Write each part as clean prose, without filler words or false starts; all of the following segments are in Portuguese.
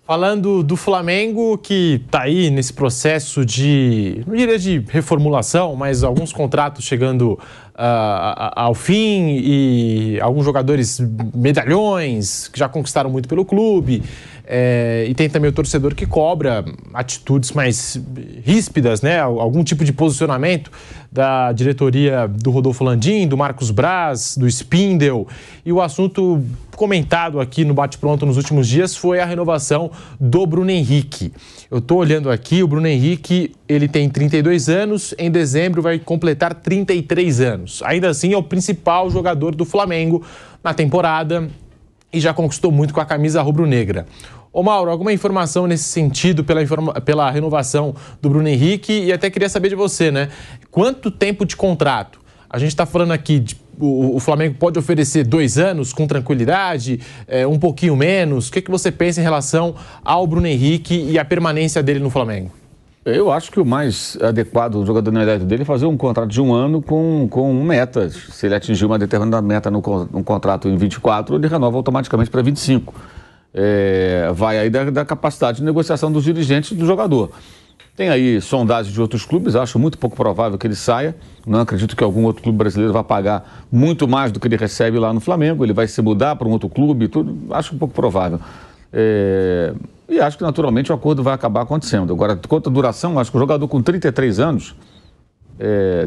Falando do Flamengo, que está aí nesse processo de, não diria de reformulação, mas alguns contratos chegando ao fim e alguns jogadores medalhões que já conquistaram muito pelo clube. E tem também o torcedor que cobra atitudes mais ríspidas, né? Algum tipo de posicionamento da diretoria do Rodolfo Landim, do Marcos Braz, do Spindel. E o assunto comentado aqui no Bate-Pronto nos últimos dias foi a renovação do Bruno Henrique. Eu estou olhando aqui, o Bruno Henrique, ele tem 32 anos, em dezembro vai completar 33 anos. Ainda assim, é o principal jogador do Flamengo na temporada e já conquistou muito com a camisa rubro-negra. Ô Mauro, alguma informação nesse sentido pela renovação do Bruno Henrique? E até queria saber de você, né? Quanto tempo de contrato? A gente está falando aqui de o Flamengo pode oferecer 2 anos com tranquilidade, um pouquinho menos. O que você pensa em relação ao Bruno Henrique e a permanência dele no Flamengo? Eu acho que o mais adequado do jogador na idade dele é fazer um contrato de 1 ano com metas. Se ele atingir uma determinada meta no contrato em 24, ele renova automaticamente para 25. Vai aí da capacidade de negociação dos dirigentes do jogador. Tem aí sondagens de outros clubes, acho muito pouco provável que ele saia. Não acredito que algum outro clube brasileiro vá pagar muito mais do que ele recebe lá no Flamengo. Ele vai se mudar para um outro clube, tudo. Acho um pouco provável. E acho que naturalmente o acordo vai acabar acontecendo. Agora, quanto à duração, acho que o jogador com 33 anos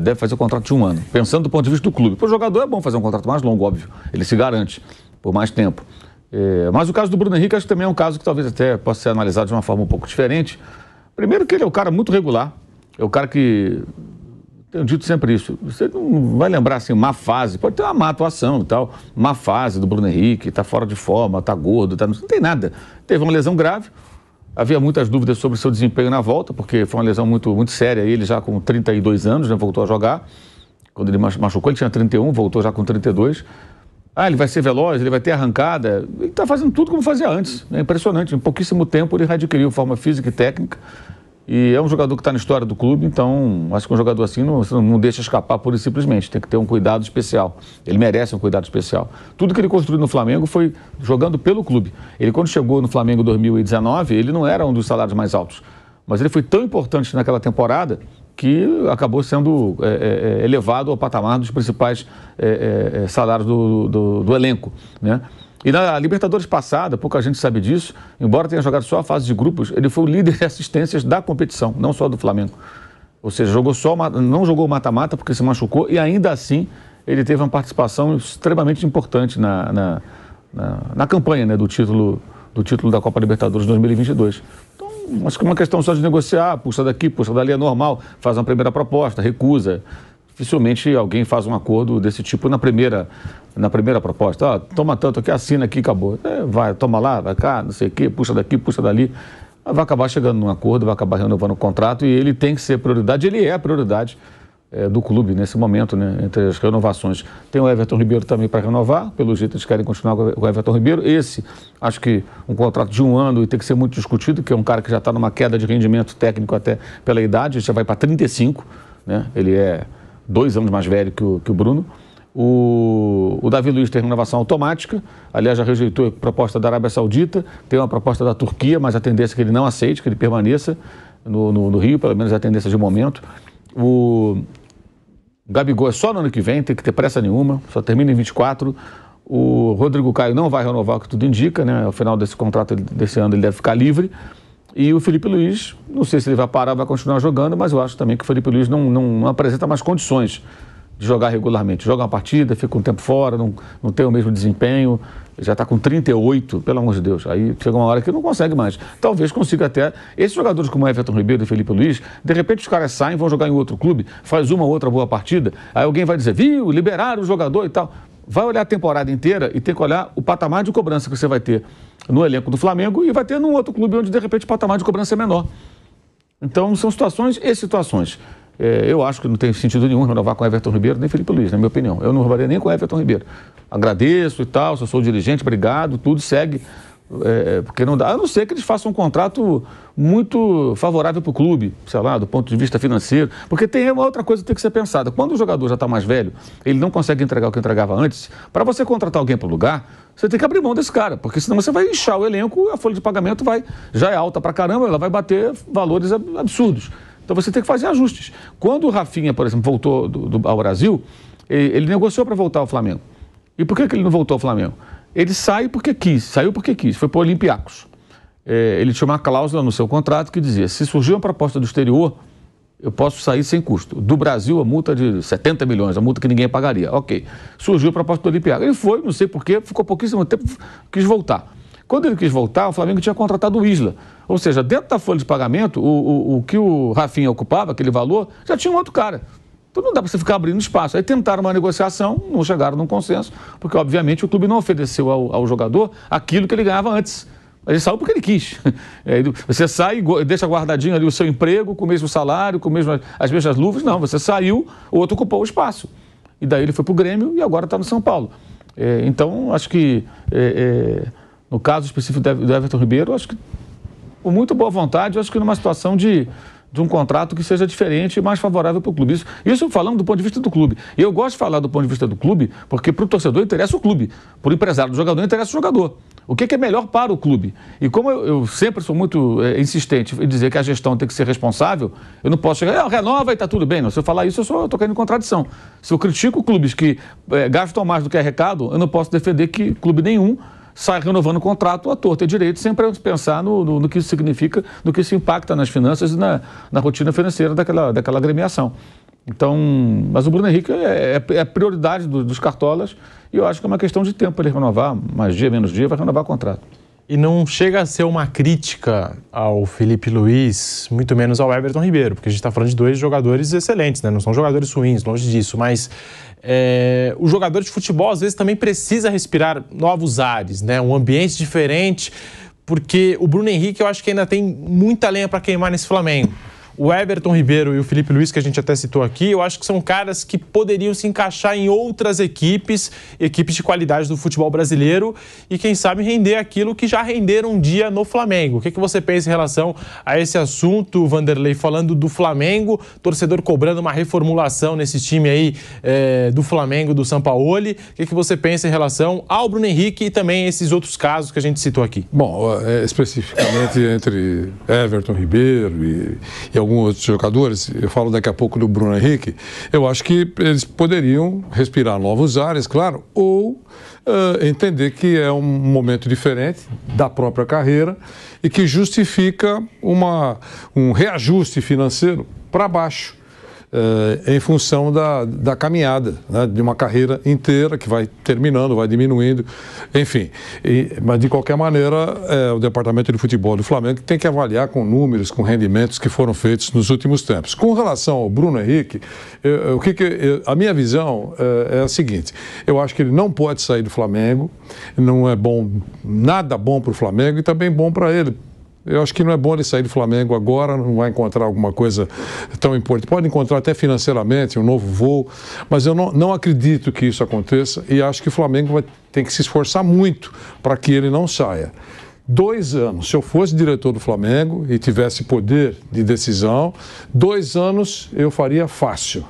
deve fazer o contrato de 1 ano. Pensando do ponto de vista do clube. Para o jogador é bom fazer um contrato mais longo, óbvio. Ele se garante por mais tempo. Mas o caso do Bruno Henrique acho que também é um caso que talvez até possa ser analisado de uma forma um pouco diferente. Primeiro que ele é um cara muito regular, é um cara que, tenho dito sempre isso, você não vai lembrar assim, má fase, pode ter uma má atuação e tal, má fase do Bruno Henrique, tá fora de forma, tá gordo, não tem nada. Teve uma lesão grave, havia muitas dúvidas sobre o seu desempenho na volta, porque foi uma lesão muito, muito séria, ele já com 32 anos, né, voltou a jogar, quando ele machucou ele tinha 31, voltou já com 32, ele vai ser veloz, ele vai ter arrancada, ele está fazendo tudo como fazia antes, é impressionante, em pouquíssimo tempo ele readquiriu forma física e técnica, e é um jogador que está na história do clube, então acho que um jogador assim não deixa escapar pura e simplesmente, tem que ter um cuidado especial, ele merece um cuidado especial. Tudo que ele construiu no Flamengo foi jogando pelo clube. Ele quando chegou no Flamengo em 2019, ele não era um dos salários mais altos, mas ele foi tão importante naquela temporada que acabou sendo elevado ao patamar dos principais salários do elenco, né? E na Libertadores passada, pouca gente sabe disso, embora tenha jogado só a fase de grupos, ele foi o líder de assistências da competição, não só do Flamengo. Ou seja, não jogou mata-mata porque se machucou e ainda assim ele teve uma participação extremamente importante na campanha, né, do título da Copa Libertadores 2022. Então, acho que é uma questão só de negociar, puxa daqui, puxa dali, é normal, faz uma primeira proposta, recusa. Dificilmente alguém faz um acordo desse tipo na primeira proposta. Toma tanto aqui, assina aqui, acabou. Vai, toma lá, vai cá, não sei o quê, puxa daqui, puxa dali. Vai acabar chegando num acordo, vai acabar renovando o contrato e ele tem que ser prioridade, ele é a prioridade do clube nesse momento, né, entre as renovações. Tem o Everton Ribeiro também para renovar, pelo jeito eles querem continuar com o Everton Ribeiro. Esse, acho que um contrato de 1 ano e tem que ser muito discutido, que é um cara que já está numa queda de rendimento técnico até pela idade, já vai para 35, né, ele é 2 anos mais velho que o Bruno. O Davi Luiz tem renovação automática, aliás já rejeitou a proposta da Arábia Saudita, tem uma proposta da Turquia, mas a tendência é que ele não aceite, que ele permaneça no Rio, pelo menos é a tendência de momento. O Gabigol é só no ano que vem, tem que ter pressa nenhuma, só termina em 24. O Rodrigo Caio não vai renovar, o que tudo indica, né? Ao final desse contrato desse ano ele deve ficar livre. E o Felipe Luiz, não sei se ele vai parar, vai continuar jogando, mas eu acho também que o Felipe Luiz não apresenta mais condições de jogar regularmente. Joga uma partida, fica um tempo fora, não tem o mesmo desempenho, já está com 38, pelo amor de Deus. Aí chega uma hora que não consegue mais. Talvez consiga até... Esses jogadores como Everton Ribeiro e Felipe Luiz, de repente os caras saem, vão jogar em outro clube, faz uma ou outra boa partida, aí alguém vai dizer, viu, liberaram o jogador e tal. Vai olhar a temporada inteira e tem que olhar o patamar de cobrança que você vai ter no elenco do Flamengo e vai ter num outro clube onde, de repente, o patamar de cobrança é menor. Então, são situações e situações. Eu acho que não tem sentido nenhum renovar com Everton Ribeiro nem Felipe Luiz, na minha opinião. Eu não renovaria nem com Everton Ribeiro. Agradeço e tal, se eu sou dirigente, obrigado, tudo segue Porque não dá, a não ser que eles façam um contrato muito favorável para o clube, sei lá, do ponto de vista financeiro. Porque tem uma outra coisa que tem que ser pensada. Quando o jogador já está mais velho, ele não consegue entregar o que entregava antes, para você contratar alguém para o lugar, você tem que abrir mão desse cara, porque senão você vai inchar o elenco, a folha de pagamento já é alta para caramba, ela vai bater valores absurdos. Então você tem que fazer ajustes. Quando o Rafinha, por exemplo, voltou ao Brasil, ele negociou para voltar ao Flamengo. E por que ele não voltou ao Flamengo? Ele saiu porque quis, foi para o Olympiacos. Ele tinha uma cláusula no seu contrato que dizia, se surgir uma proposta do exterior, eu posso sair sem custo. Do Brasil, a multa de 70 milhões, a multa que ninguém pagaria. Ok. Surgiu a proposta do Olympiacos. Ele foi, não sei porquê, ficou pouquíssimo tempo, quis voltar. Quando ele quis voltar, o Flamengo tinha contratado o Isla. Ou seja, dentro da folha de pagamento, o que o Rafinha ocupava, aquele valor, já tinha um outro cara. Então não dá para você ficar abrindo espaço. Aí tentaram uma negociação, não chegaram num consenso, porque obviamente o clube não ofereceu ao jogador aquilo que ele ganhava antes. Ele saiu porque ele quis. Você sai e deixa guardadinho ali o seu emprego, com o mesmo salário, com as mesmas luvas. Não, você saiu, o outro ocupou o espaço. E daí ele foi para o Grêmio e agora está no São Paulo. Então, acho que, no caso específico do Everton Ribeiro, acho que, com muita boa vontade, acho que numa situação de um contrato que seja diferente e mais favorável para o clube. Isso falando do ponto de vista do clube. E eu gosto de falar do ponto de vista do clube, porque para o torcedor interessa o clube, para o empresário do jogador interessa o jogador. O que é melhor para o clube? E como eu sempre sou muito insistente em dizer que a gestão tem que ser responsável, eu não posso chegar, renova e está tudo bem. Não. Se eu falar isso, eu estou caindo em contradição. Se eu critico clubes que gastam mais do que arrecadam, eu não posso defender que clube nenhum sai renovando o contrato à torta e direito, sem pensar no que isso significa, no que isso impacta nas finanças e na rotina financeira daquela agremiação. Então, mas o Bruno Henrique é prioridade dos cartolas e eu acho que é uma questão de tempo para ele renovar, mais dia, menos dia, vai renovar o contrato. E não chega a ser uma crítica ao Felipe Luiz, muito menos ao Everton Ribeiro, porque a gente está falando de dois jogadores excelentes, né? Não são jogadores ruins, longe disso, mas o jogador de futebol às vezes também precisa respirar novos ares, né? Um ambiente diferente, porque o Bruno Henrique eu acho que ainda tem muita lenha para queimar nesse Flamengo. O Everton Ribeiro e o Felipe Luiz, que a gente até citou aqui, eu acho que são caras que poderiam se encaixar em outras equipes de qualidade do futebol brasileiro e, quem sabe, render aquilo que já renderam um dia no Flamengo. O que você pensa em relação a esse assunto, Vanderlei? Falando do Flamengo, torcedor cobrando uma reformulação nesse time aí do Flamengo, do Sampaoli. O que você pensa em relação ao Bruno Henrique e também esses outros casos que a gente citou aqui? Bom, especificamente entre Everton Ribeiro e alguns outros jogadores, eu falo daqui a pouco do Bruno Henrique, eu acho que eles poderiam respirar novos ares, claro, ou entender que é um momento diferente da própria carreira e que justifica um reajuste financeiro para baixo. Em função da caminhada, né, de uma carreira inteira que vai terminando, vai diminuindo, enfim. Mas, de qualquer maneira, o Departamento de Futebol do Flamengo tem que avaliar com números, com rendimentos que foram feitos nos últimos tempos. Com relação ao Bruno Henrique, a minha visão é a seguinte: eu acho que ele não pode sair do Flamengo, não é bom, nada bom para o Flamengo e também bom para ele. Eu acho que não é bom ele sair do Flamengo agora, não vai encontrar alguma coisa tão importante. Pode encontrar até financeiramente um novo voo, mas eu não acredito que isso aconteça e acho que o Flamengo tem que se esforçar muito para que ele não saia. 2 anos, se eu fosse diretor do Flamengo e tivesse poder de decisão, 2 anos eu faria fácil.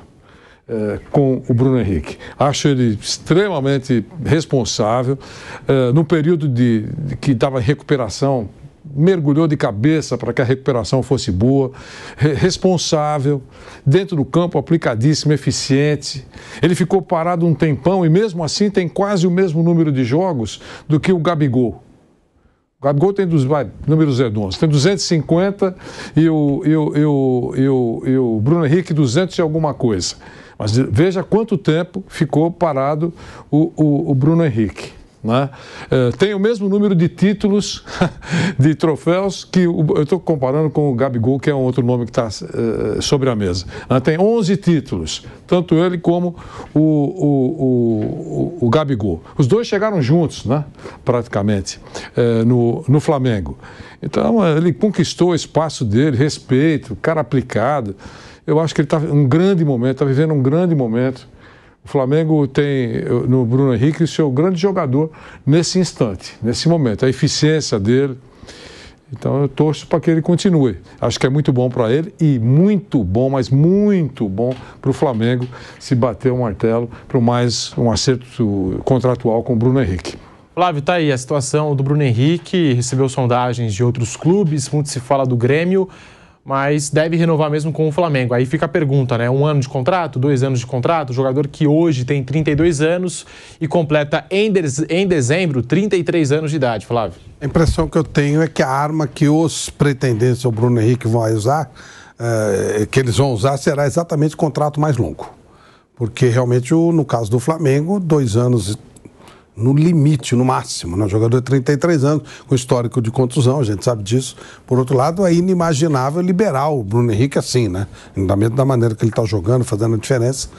Com o Bruno Henrique. Acho ele extremamente responsável. No período que estava em recuperação, mergulhou de cabeça para que a recuperação fosse boa, responsável, dentro do campo, aplicadíssimo, eficiente. Ele ficou parado um tempão e mesmo assim tem quase o mesmo número de jogos do que o Gabigol. O Gabigol tem números redondos, tem 250 e o Bruno Henrique 200 e alguma coisa. Mas veja quanto tempo ficou parado o Bruno Henrique. Né? Tem o mesmo número de títulos, de troféus, que eu estou comparando com o Gabigol, que é um outro nome que está sobre a mesa. Tem 11 títulos, tanto ele como o Gabigol. Os dois chegaram juntos, né? Praticamente, no Flamengo. Então, ele conquistou o espaço dele, respeito, cara aplicado. Eu acho que ele está em um grande momento, está vivendo um grande momento. O Flamengo tem no Bruno Henrique o seu grande jogador nesse instante, nesse momento, a eficiência dele. Então eu torço para que ele continue. Acho que é muito bom para ele e muito bom, mas muito bom para o Flamengo se bater o martelo para mais um acerto contratual com o Bruno Henrique. Flávio, tá aí a situação do Bruno Henrique, recebeu sondagens de outros clubes, muito se fala do Grêmio, mas deve renovar mesmo com o Flamengo. Aí fica a pergunta, né? 1 ano de contrato, 2 anos de contrato, jogador que hoje tem 32 anos e completa em dezembro 33 anos de idade, Flávio. A impressão que eu tenho é que a arma que os pretendentes ao Bruno Henrique vão usar, que eles vão usar, será exatamente o contrato mais longo. Porque realmente, no caso do Flamengo, 2 anos no limite, no máximo, né? O jogador de 33 anos, com histórico de contusão, a gente sabe disso. Por outro lado, é inimaginável liberar o Bruno Henrique assim, né? Da maneira que ele está jogando, fazendo a diferença.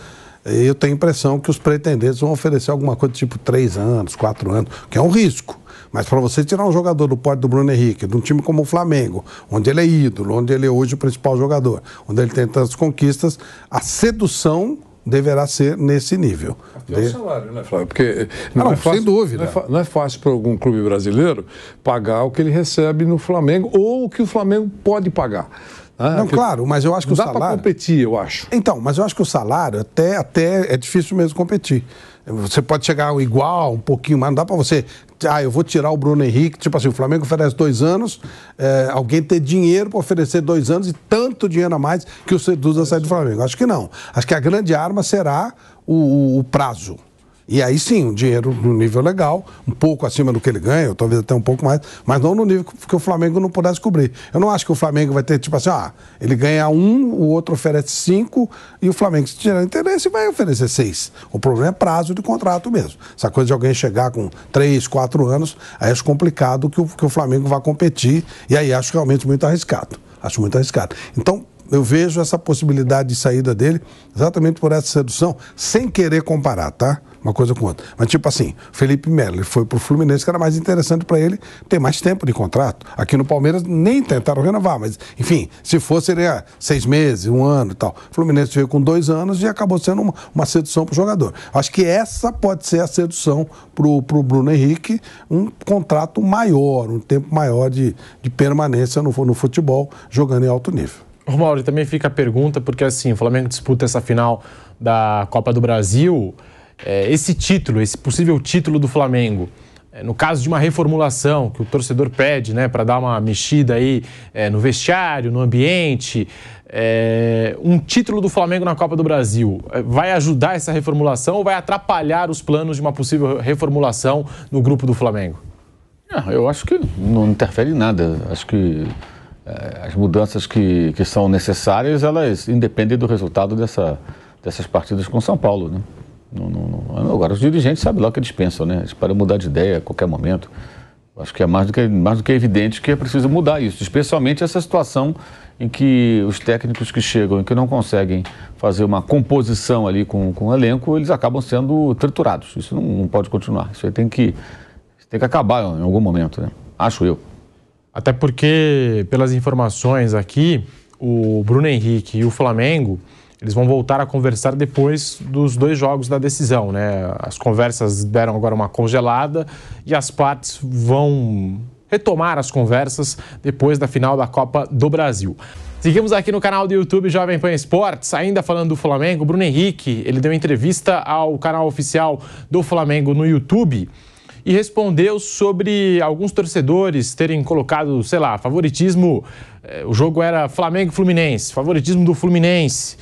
Eu tenho a impressão que os pretendentes vão oferecer alguma coisa tipo 3 anos, 4 anos, que é um risco. Mas para você tirar um jogador do porte do Bruno Henrique, de um time como o Flamengo, onde ele é ídolo, onde ele é hoje o principal jogador, onde ele tem tantas conquistas, a sedução deverá ser nesse nível. Até o salário, né, Flávio? Porque não é fácil, sem dúvida. Não é fácil para algum clube brasileiro pagar o que ele recebe no Flamengo ou o que o Flamengo pode pagar. Não, claro, mas eu acho que o salário... Dá para competir, eu acho. Então, mas eu acho que o salário até é difícil mesmo competir. Você pode chegar igual, um pouquinho mais, não dá para você... eu vou tirar o Bruno Henrique, tipo assim, o Flamengo oferece 2 anos, alguém ter dinheiro para oferecer 2 anos e tanto dinheiro a mais que o seduz a sair do Flamengo. Acho que não. Acho que a grande arma será o prazo. E aí sim, o dinheiro no nível legal, um pouco acima do que ele ganha, ou talvez até um pouco mais, mas não no nível que o Flamengo não pudesse cobrir. Eu não acho que o Flamengo vai ter, tipo assim, ele ganha 1, o outro oferece 5, e o Flamengo, se tiver interesse, vai oferecer 6. O problema é prazo de contrato mesmo. Essa coisa de alguém chegar com 3, 4 anos, aí acho complicado que o Flamengo vá competir, e aí acho realmente muito arriscado. Acho muito arriscado. Então, eu vejo essa possibilidade de saída dele exatamente por essa sedução, sem querer comparar, tá? Uma coisa com outra. Mas tipo assim, Felipe Melo, ele foi pro Fluminense, que era mais interessante para ele ter mais tempo de contrato. Aqui no Palmeiras nem tentaram renovar, mas enfim, se fosse seria 6 meses, 1 ano e tal. O Fluminense veio com 2 anos e acabou sendo uma sedução pro jogador. Acho que essa pode ser a sedução pro Bruno Henrique, um contrato maior, um tempo maior de permanência no futebol, jogando em alto nível. Romualdo, também fica a pergunta, porque assim, o Flamengo disputa essa final da Copa do Brasil, esse título, esse possível título do Flamengo, no caso de uma reformulação que o torcedor pede, né, para dar uma mexida aí no vestiário, no ambiente, um título do Flamengo na Copa do Brasil, vai ajudar essa reformulação ou vai atrapalhar os planos de uma possível reformulação no grupo do Flamengo? Eu acho que não interfere em nada. Acho que as mudanças que são necessárias, elas independem do resultado dessas partidas com São Paulo, né? Agora, os dirigentes sabem lá o que eles pensam, né? Eles podem mudar de ideia a qualquer momento. Acho que é mais do que evidente que é preciso mudar isso, especialmente essa situação em que os técnicos que chegam e que não conseguem fazer uma composição ali com o elenco, eles acabam sendo triturados. Isso não pode continuar. Isso aí tem que acabar em algum momento, né? Acho eu. Até porque, pelas informações aqui, o Bruno Henrique e o Flamengo, eles vão voltar a conversar depois dos 2 jogos da decisão, né? As conversas deram agora uma congelada e as partes vão retomar as conversas depois da final da Copa do Brasil. Seguimos aqui no canal do YouTube Jovem Pan Esportes, ainda falando do Flamengo. O Bruno Henrique, ele deu entrevista ao canal oficial do Flamengo no YouTube e respondeu sobre alguns torcedores terem colocado, sei lá, favoritismo. O jogo era Flamengo-Fluminense, favoritismo do Fluminense.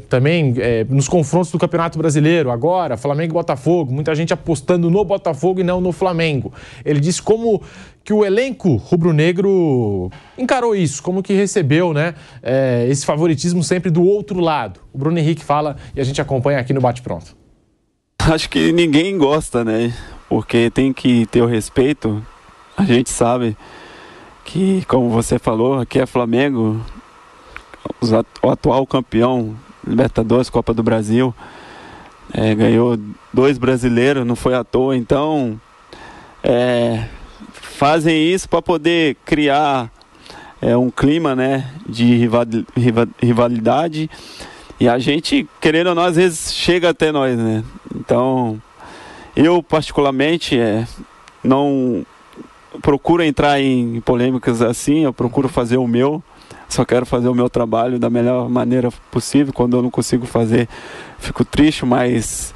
Também nos confrontos do Campeonato Brasileiro, agora Flamengo e Botafogo, muita gente apostando no Botafogo e não no Flamengo. Ele disse como que o elenco rubro-negro encarou isso, como que recebeu, né, esse favoritismo sempre do outro lado. O Bruno Henrique fala e a gente acompanha aqui no Bate Pronto. Acho que ninguém gosta, né? Porque tem que ter o respeito. A gente sabe que, como você falou, aqui é Flamengo, o atual campeão, Libertadores, Copa do Brasil, ganhou 2 brasileiros, não foi à toa. Então, fazem isso para poder criar um clima, né, de rivalidade E a gente, querendo ou não, às vezes chega até nós, né? Então, eu particularmente não procuro entrar em polêmicas assim, eu procuro fazer o meu, só quero fazer o meu trabalho da melhor maneira possível. Quando eu não consigo fazer, fico triste, mas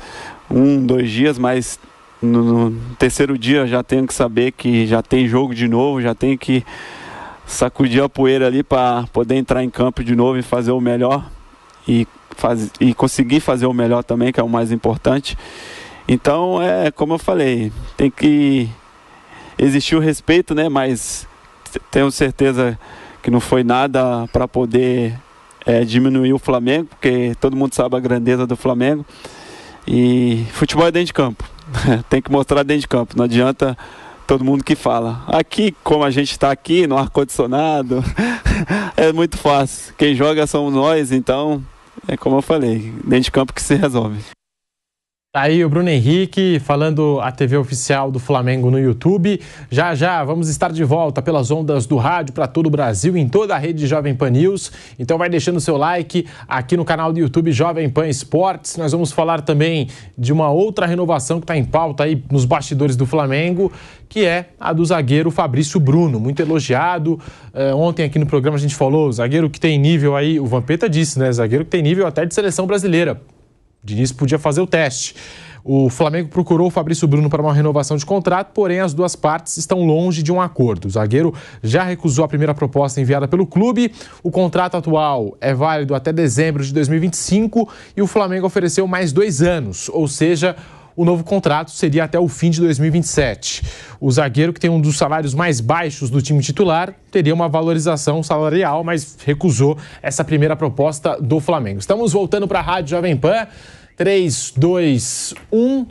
1, 2 dias, mas no terceiro dia já tenho que saber que já tem jogo de novo, já tenho que sacudir a poeira ali para poder entrar em campo de novo e fazer o melhor e conseguir fazer o melhor também, que é o mais importante. Então, como eu falei, tem que existir o respeito, né? Mas tenho certeza que não foi nada para poder diminuir o Flamengo, porque todo mundo sabe a grandeza do Flamengo. E futebol é dentro de campo. Tem que mostrar dentro de campo. Não adianta todo mundo que fala. Aqui, como a gente está aqui, no ar-condicionado, é muito fácil. Quem joga somos nós, então, é como eu falei, dentro de campo que se resolve. Tá aí o Bruno Henrique falando a TV oficial do Flamengo no YouTube. Já já vamos estar de volta pelas ondas do rádio para todo o Brasil, em toda a rede Jovem Pan News. Então vai deixando o seu like aqui no canal do YouTube Jovem Pan Esportes. Nós vamos falar também de uma outra renovação que está em pauta aí nos bastidores do Flamengo, que é a do zagueiro Fabrício Bruno, muito elogiado. Ontem aqui no programa a gente falou, zagueiro que tem nível aí, o Vampeta disse, né? Zagueiro que tem nível até de seleção brasileira. Diniz podia fazer o teste. O Flamengo procurou o Fabrício Bruno para uma renovação de contrato, porém as duas partes estão longe de um acordo. O zagueiro já recusou a primeira proposta enviada pelo clube. O contrato atual é válido até dezembro de 2025 e o Flamengo ofereceu mais 2 anos, ou seja, o novo contrato seria até o fim de 2027. O zagueiro, que tem um dos salários mais baixos do time titular, teria uma valorização salarial, mas recusou essa primeira proposta do Flamengo. Estamos voltando para a Rádio Jovem Pan. 3, 2, 1...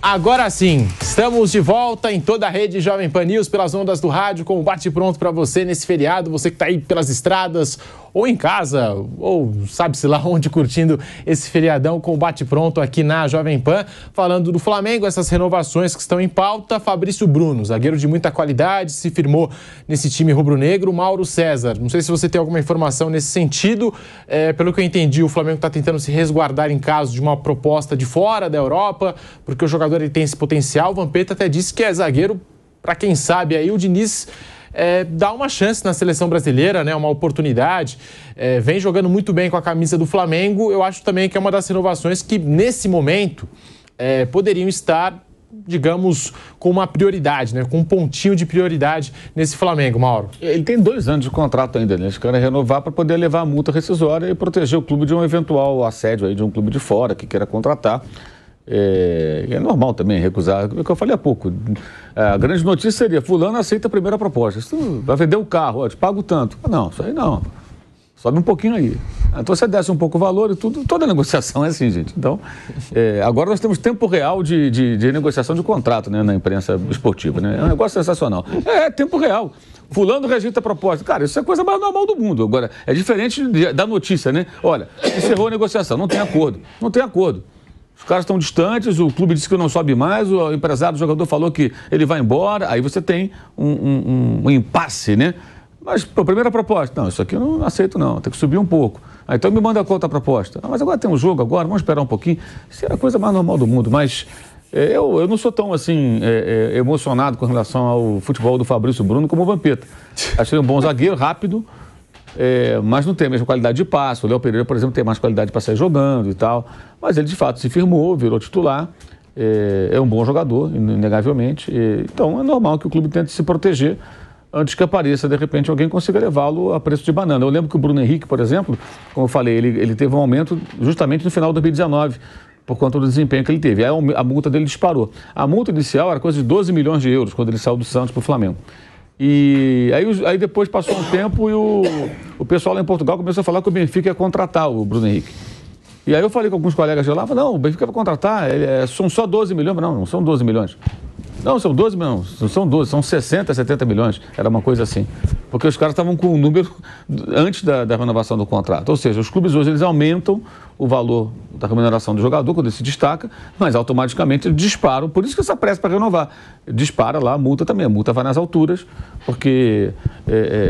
Agora sim, estamos de volta em toda a rede Jovem Pan News, pelas ondas do rádio, com o bate-pronto para você nesse feriado, você que está aí pelas estradas, ou em casa, ou sabe-se lá onde, curtindo esse feriadão com o bate-pronto aqui na Jovem Pan. Falando do Flamengo, essas renovações que estão em pauta: Fabrício Bruno, zagueiro de muita qualidade, se firmou nesse time rubro-negro. Mauro César, não sei se você tem alguma informação nesse sentido. Pelo que eu entendi, o Flamengo está tentando se resguardar em caso de uma proposta de fora da Europa, porque o jogador ele tem esse potencial. O Vampeta até disse que é zagueiro, para quem sabe aí o Diniz dá uma chance na seleção brasileira, né? Uma oportunidade. Vem jogando muito bem com a camisa do Flamengo. Eu acho também que é uma das renovações que, nesse momento, poderiam estar, digamos, com uma prioridade, né? Com um pontinho de prioridade nesse Flamengo, Mauro. Ele tem 2 anos de contrato ainda, né? Eles querem renovar para poder levar a multa rescisória e proteger o clube de um eventual assédio aí de um clube de fora que queira contratar. É normal também recusar, o que eu falei há pouco. A grande notícia seria: fulano aceita a primeira proposta. Se tu vai vender o carro, ó, te pago tanto. Não, isso aí não. Sobe um pouquinho aí. Então você desce um pouco o valor e tudo. Toda negociação é assim, gente. Então, agora nós temos tempo real de negociação de contrato, né, na imprensa esportiva, né? É um negócio sensacional. Tempo real. Fulano rejeita a proposta. Cara, isso é a coisa mais normal do mundo. Agora, é diferente da notícia, né? Olha, encerrou a negociação, não tem acordo. Não tem acordo. Os caras estão distantes, o clube disse que não sobe mais, o empresário do jogador falou que ele vai embora, aí você tem um impasse, né? Mas, a primeira proposta, não, isso aqui eu não aceito não, tem que subir um pouco. Aí, então me manda a outra proposta. Mas agora tem um jogo, agora, vamos esperar um pouquinho. Isso é a coisa mais normal do mundo, mas eu não sou tão, assim, emocionado com relação ao futebol do Fabrício Bruno como o Vampeta. Achei um bom zagueiro, rápido, mas não tem a mesma qualidade de passe. O Léo Pereira, por exemplo, tem mais qualidade para sair jogando e tal. Mas ele, de fato, se firmou, virou titular. É um bom jogador, inegavelmente. Então, é normal que o clube tente se proteger antes que apareça, de repente, alguém consiga levá-lo a preço de banana. Eu lembro que o Bruno Henrique, por exemplo, como eu falei, ele teve um aumento justamente no final de 2019, por conta do desempenho que ele teve. Aí a multa dele disparou. A multa inicial era coisa de 12 milhões de euros, quando ele saiu do Santos para o Flamengo. E aí depois passou um tempo e o pessoal lá em Portugal começou a falar que o Benfica ia contratar o Bruno Henrique. E aí eu falei com alguns colegas de lá, não, o Benfica vai contratar, são só 12 milhões, não são 12 milhões. Não, são 12 milhões, não são 12, são 60, 70 milhões, era uma coisa assim. Porque os caras estavam com o número antes da renovação do contrato. Ou seja, os clubes hoje eles aumentam o valor da remuneração do jogador quando ele se destaca, mas automaticamente eles disparam, por isso que essa pressa para renovar. Dispara lá a multa também, a multa vai nas alturas, porque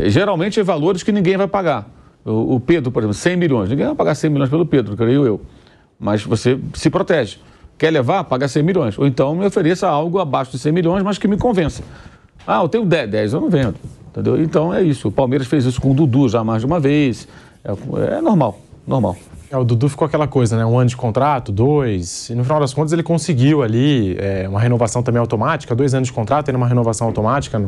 geralmente é valores que ninguém vai pagar. O Pedro, por exemplo, 100 milhões. Ninguém vai pagar 100 milhões pelo Pedro, creio eu. Mas você se protege. Quer levar? Paga 100 milhões. Ou então me ofereça algo abaixo de 100 milhões, mas que me convença. Ah, eu tenho 10 eu não vendo. Entendeu? Então é isso. O Palmeiras fez isso com o Dudu já mais de uma vez. É normal. O Dudu ficou aquela coisa, né? 1 ano de contrato, 2, e no final das contas ele conseguiu ali uma renovação também automática, 2 anos de contrato, uma renovação automática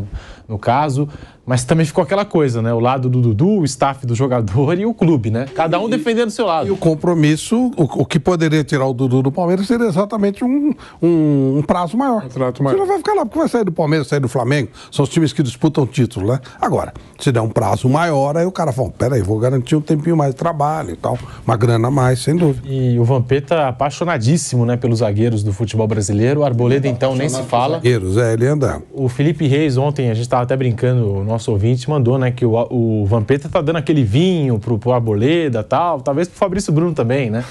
no caso, mas também ficou aquela coisa, né? O lado do Dudu, o staff do jogador e o clube, né? Cada um defendendo o seu lado. E o compromisso, o que poderia tirar o Dudu do Palmeiras seria exatamente um prazo maior. Contrato maior. Você não vai ficar lá porque vai sair do Palmeiras, sair do Flamengo, são os times que disputam título, né? Agora, se der um prazo maior, aí o cara fala, peraí, vou garantir um tempinho mais de trabalho e tal, uma grana a mais, sem dúvida. E o Vampeta apaixonadíssimo, né, pelos zagueiros do futebol brasileiro. O Arboleda, então, nem se fala. Zagueiros, ele anda. O Felipe Reis, ontem, a gente estava até brincando, o nosso ouvinte mandou, né, que o Vampeta tá dando aquele vinho pro Arboleda e tal, talvez pro Fabrício Bruno também, né?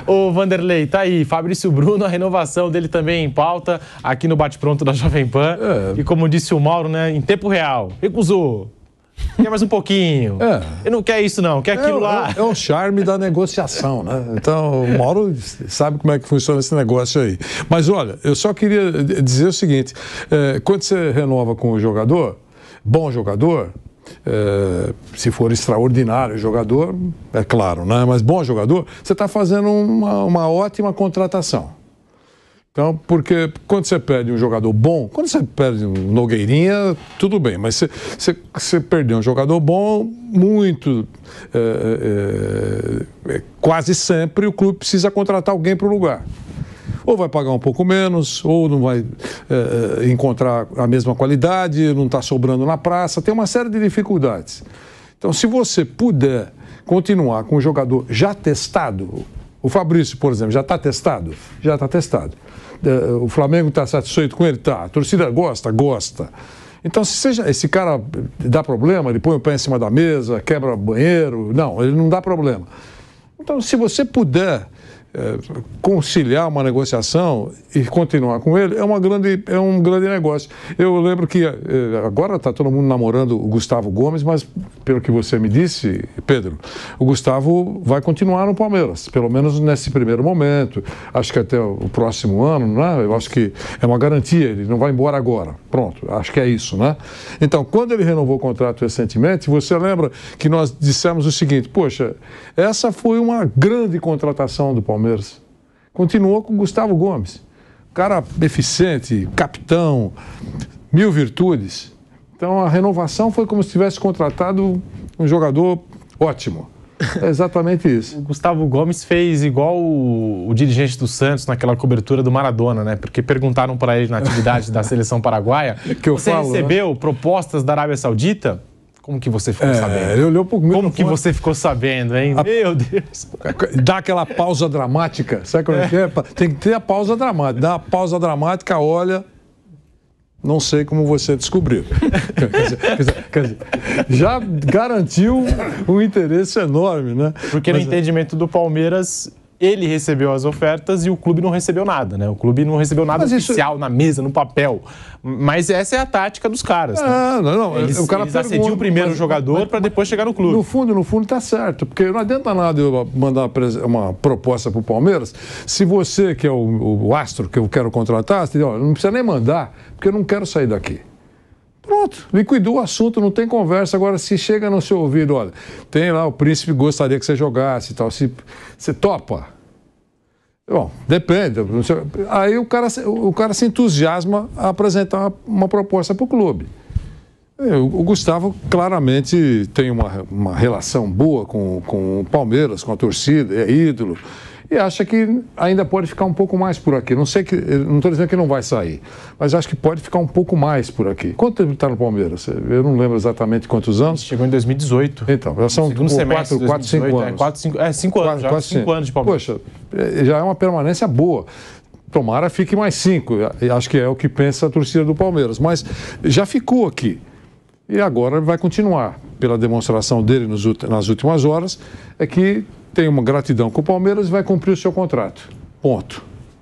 Ô, Vanderlei, tá aí, Fabrício Bruno, a renovação dele também em pauta, aqui no Bate-Pronto da Jovem Pan. E como disse o Mauro, né, em tempo real, recusou. Quer mais um pouquinho. Ele não quer isso, não. Quer aquilo lá. É o charme da negociação, né? Então, o Mauro sabe como é que funciona esse negócio aí. Mas, olha, eu só queria dizer o seguinte. Quando você renova com o jogador, bom jogador, se for extraordinário jogador, é claro, né? Mas bom jogador, você está fazendo uma ótima contratação. Então, porque quando você perde um jogador bom, quando você perde um Nogueirinha, tudo bem, mas você perdeu um jogador bom, quase sempre o clube precisa contratar alguém para o lugar. Ou vai pagar um pouco menos, ou não vai encontrar a mesma qualidade, não está sobrando na praça, tem uma série de dificuldades. Então, se você puder continuar com um jogador já testado, o Fabrício, por exemplo, já está testado? Já está testado. O Flamengo está satisfeito com ele? Tá. A torcida gosta? Gosta. Então, se esse cara dá problema, ele põe o pé em cima da mesa, quebra banheiro, não, ele não dá problema. Então, se você puder conciliar uma negociação e continuar com ele, é um grande negócio. Eu lembro que agora está todo mundo namorando o Gustavo Gomes, mas pelo que você me disse, Pedro, o Gustavo vai continuar no Palmeiras, pelo menos nesse primeiro momento, acho que até o próximo ano, né? Eu acho que é uma garantia, ele não vai embora agora, pronto, acho que é isso, né? Então, quando ele renovou o contrato recentemente, você lembra que nós dissemos o seguinte, poxa, essa foi uma grande contratação do Palmeiras. Continuou com o Gustavo Gomes, cara eficiente, capitão, 1000 virtudes. Então a renovação foi como se tivesse contratado um jogador ótimo. É exatamente isso. O Gustavo Gomes fez igual o dirigente do Santos naquela cobertura do Maradona, né? Porque perguntaram para ele na atividade da seleção paraguaia, você recebeu propostas da Arábia Saudita? Como que você ficou sabendo? Ele olhou pro Como que você ficou sabendo, hein? Meu Deus! Dá aquela pausa dramática. Sabe como é que é? Tem que ter a pausa dramática. Dá uma pausa dramática, olha... Não sei como você descobriu. Quer dizer, já garantiu um interesse enorme, né? Porque no entendimento do Palmeiras... Ele recebeu as ofertas e o clube não recebeu nada, né? O clube não recebeu nada oficial na mesa, no papel. Mas essa é a tática dos caras. Né? Não. Eles assediam primeiro o jogador para depois chegar no clube. No fundo tá certo. Porque não adianta nada eu mandar uma proposta para o Palmeiras. Se você, que é o astro que eu quero contratar, você diz, não precisa nem mandar, porque eu não quero sair daqui. Pronto, liquidou o assunto, não tem conversa. Agora, se chega no seu ouvido, olha, tem lá, o príncipe gostaria que você jogasse e tal, você topa? Bom, depende. Aí o cara se entusiasma a apresentar uma proposta para o clube. O Gustavo claramente tem uma relação boa com o Palmeiras, com a torcida, é ídolo. E acha que ainda pode ficar um pouco mais por aqui. Não estou dizendo que não vai sair, mas acho que pode ficar um pouco mais por aqui. Quanto tempo está no Palmeiras? Eu não lembro exatamente quantos anos. Chegou em 2018. Então, já são 4, 5 anos. 5 anos, já 5 anos de Palmeiras. Poxa, já é uma permanência boa. Tomara fique mais 5. Acho que é o que pensa a torcida do Palmeiras. Mas já ficou aqui. E agora vai continuar. Pela demonstração dele nas últimas horas, é que tem uma gratidão com o Palmeiras e vai cumprir o seu contrato. Ponto.